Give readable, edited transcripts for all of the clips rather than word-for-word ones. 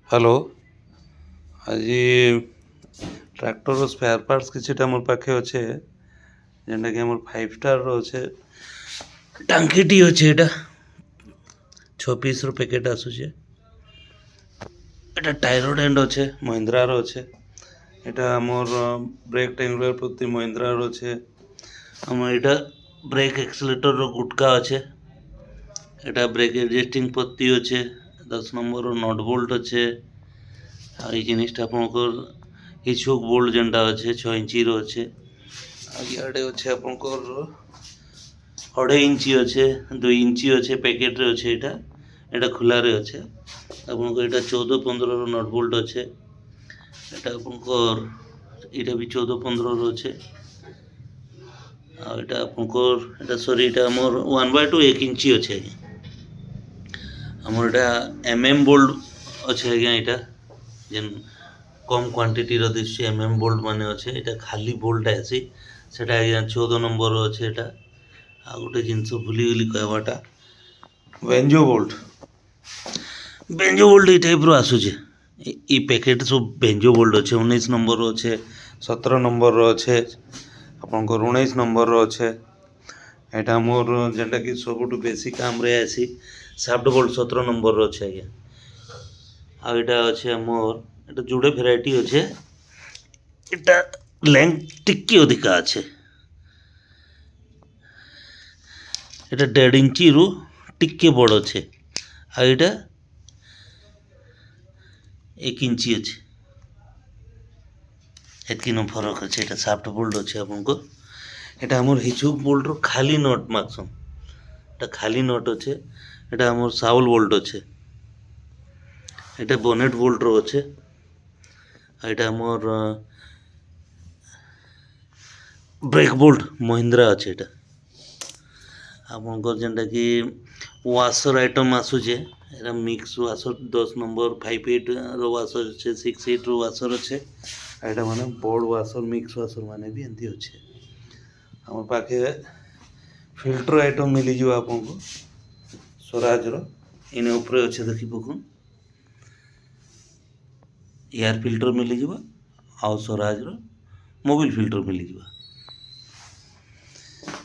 Hello. ଆଜି ଟ୍ରାକ୍ଟରର spare parts କିଛିଟା ମୋର ପାଖେ ଅଛେ, ଯେନ୍ଟାକି ଆମର 5 ଷ୍ଟାରର ଅଛେ। ଟାଙ୍କିଟି ଅଛେ, ଏଇଟା 6 ପିସ୍ର ପ୍ୟାକେଟ୍ ଆସୁଛେ। এটা টাইরয়েড এন্ড অছে, মহিন্দ্রার অছে। এটা আমার ব্রেক ট্যাঙ্গুলার প্রতি মহিন্দ্রার অছে। আমার এটা ব্রেক এক্সিলেটর গুটকা আছে। এটা ব্রেক এডজস্টিং পত্তি অছে। 10 নম্বর নট ବୋଲ୍ଟ ଅଛେ। ଆଉ ଏଇ ଜିନିଷଟା ଆପଣଙ୍କର ହିଚୁକ୍ ବୋଲ୍ଟ ଯେନ୍ଟା ଅଛେ 6 ଇଞ୍ଚର ଅଛେ। ଆଉ ଇଆଡ଼େ ଅଛେ ଆପଣଙ୍କର 2.5 ଇଞ୍ଚ ଅଛେ, 2 ଇଞ୍ଚ ଅଛେ, ପ୍ୟାକେଟ୍ରେ ଅଛେ। ଏଇଟା ଖୋଲାରେ ଅଛେ। ଆପଣଙ୍କର ଏଇଟା 14-15ର ନଟ୍ ବୋଲ୍ଟ ଅଛେ। ଏଇଟା ଆପଣଙ୍କର ଏଇଟା ବି 14-15ର ଅଛେ। ଆଉ ଏଇଟା ଆପଣଙ୍କର ଏଇଟା ଆମର 1/2 1 ଇଞ୍ଚ ଅଛେ ଆଜ୍ଞା। ଆମର ଏଇଟା ବୋଲ୍ଟ ଅଛେ ଆଜ୍ଞା। ଏଇଟା ଯେନ୍ କମ୍ କ୍ୱାଣ୍ଟିଟିର ଦିଶୁଛେ ବୋଲ୍ଟ ମାନେ ଅଛେ। ଏଇଟା ଖାଲି ବୋଲ୍ଟଟା ଆସି ସେଟା ଆଜ୍ଞା 14 ନମ୍ବର ଅଛେ। ଏଇଟା ଆଉ ଗୋଟେ ଜିନିଷ ଭୁଲିଗଲି କହିବାଟା, ବେଞ୍ଜୋ ବୋଲ୍ଟ ଏଇ ଟାଇପ୍ର ଆସୁଛେ। ଇ ପ୍ୟାକେଟ୍ ସବୁ ବେଞ୍ଜୋ ବୋଲ୍ଟ ଅଛେ। 19 ନମ୍ବର ଅଛେ, 17 ନମ୍ବର ଅଛେ, ଆପଣଙ୍କର 19 ନମ୍ବର ଅଛେ। ଏଇଟା ମୋର ଯେନ୍ଟାକି ସବୁଠୁ ବେଶୀ କାମରେ ଆସି ସାଫ୍ଟ ବୋଲ୍ଟ 17 ନମ୍ବର ଅଛେ ଆଜ୍ଞା। ଆଉ ଏଇଟା ଅଛେ ଆମର, ଏଇଟା ଯୋଡ଼େ ଭେରାଇଟି ଅଛେ। ଏଇଟା ଲେନ୍ଥ ଟିକେ ଅଧିକା ଅଛେ। এটা 1.5 ଇଞ୍ଚରୁ ଟିକେ ବଡ଼ ଅଛେ। ଆଉ ଏଇଟା 1 ଇଞ୍ଚ ଅଛେ। ଏତ୍କିନ ଫରକ ଅଛେ। ଏଇଟା ସାଫ୍ଟ ବୋଲ୍ଟ ଅଛେ ଆପଣଙ୍କର। এটা আমার হিচুক ବୋଲ୍ଟର ଖାଲି ନଟ୍ ମାଗସନ୍। এটা ଖାଲି ନଟ୍ ଅଛେ। এটা আমার ସାଉଲ ବୋଲ୍ଟ ଅଛେ। এটা ବନେଟ୍ ବୋଲ୍ଟର ଅଛେ। ଆଉ ଏଇଟା ଆମର ବ୍ରେକ୍ ବୋଲ୍ଟ ମହିନ୍ଦ୍ରା ଅଛେ। ଏଇଟା ଆପଣଙ୍କର ଯେନ୍ଟାକି ୱାସର ଆଇଟମ୍ ଆସୁଛେ। ଏଇଟା ମିକ୍ସ ୱାସର 10 ନମ୍ବର 5/8ର ୱାସର ଅଛେ, 6/8ର ୱାସର ଅଛେ। ଏଇଟା ମାନେ ବଡ଼ ୱାସର ମିକ୍ସ ୱାସର ମାନେ ବି ଏମିତି ଅଛେ। আমার পাখে ফিল্টর আইটম মিলিଯିବ ଆପଣଙ୍କୁ ସ୍ୱରାଜର। ଏଇନେ ଉପରେ ଅଛେ ଦେଖି ପକୁନ୍, ଏୟାର ଫିଲ୍ଟର ମିଳିଯିବ ଆଉ ସ୍ୱରାଜର ମୋବିଲ ଫିଲ୍ଟର ମିଳିଯିବ।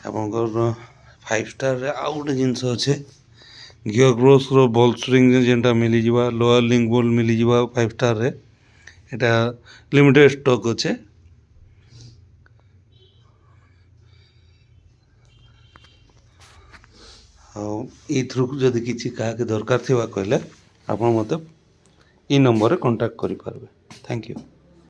ଆପଣଙ୍କର 5 ଷ୍ଟାରରେ ଆଉ ଗୋଟେ ଜିନିଷ ଅଛେ, ଗିଅର ବ୍ରସ୍ର ବଲ୍ ସ୍ପ୍ରିଙ୍ଗ ଯେନ୍ଟା ମିଳିଯିବ, ଲୋୟର ଲିଙ୍କ ବୋଲ୍ଟ ମିଳିଯିବ 5 ଷ୍ଟାରରେ। এটা লিমিটেড স্টক ଅଛେ। ଆଉ ଏଇଥିରୁ ଯଦି କିଛି କାହାକେ ଦରକାର ଥିବା କହିଲେ ଆପଣ ମୋତେ ଇ ନମ୍ବରରେ କଣ୍ଟାକ୍ଟ କରିପାରିବେ। Thank you.